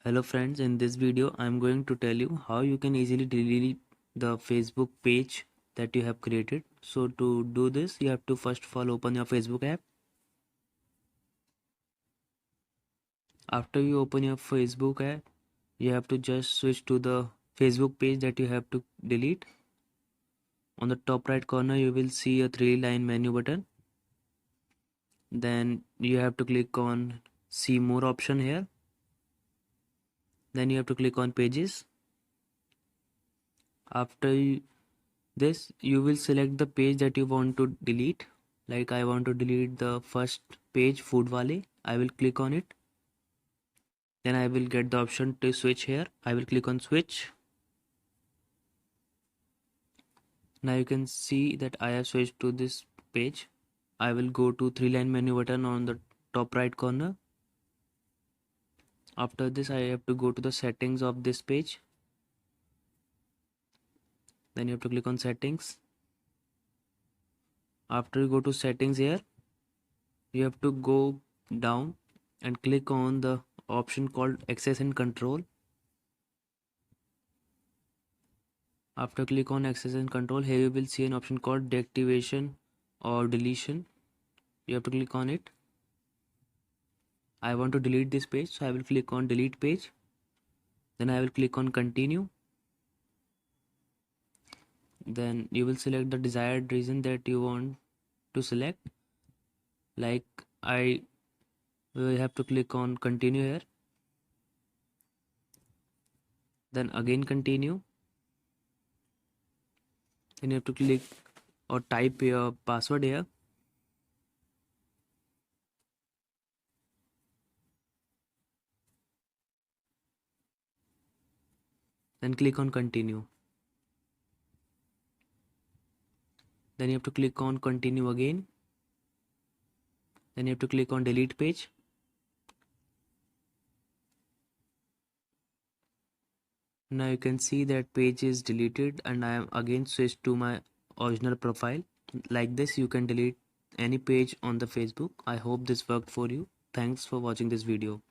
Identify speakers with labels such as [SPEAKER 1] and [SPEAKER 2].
[SPEAKER 1] Hello friends, in this video I am going to tell you how you can easily delete the Facebook page that you have created. So to do this you have to first of all open your Facebook app. After you open your Facebook app, you have to just switch to the Facebook page that you have to delete. On the top right corner you will see a 3-line menu button. Then you have to click on see more option here. Then you have to click on pages. After this you will select the page that you want to delete. Like I want to delete the first page, Food Wale. I will click on it. Then I will get the option to switch here. I will click on switch. Now you can see that I have switched to this page. I will go to 3-line menu button on the top right corner. After this I have to go to the settings of this page. Then you have to click on settings. After you go to settings here, you have to go down and click on the option called access and control. After click on access and control, here you will see an option called deactivation or deletion. You have to click on it. I want to delete this page, so I will click on delete page. Then I will click on continue. Then you will select the desired region that you want to select. Like I will have to click on continue here. Then again continue. Then you have to click or type your password here. Then click on continue. Then you have to click on continue again. Then you have to click on delete page. Now you can see that page is deleted and I am again switched to my original profile. Like this you can delete any page on the Facebook. I hope this worked for you. Thanks for watching this video.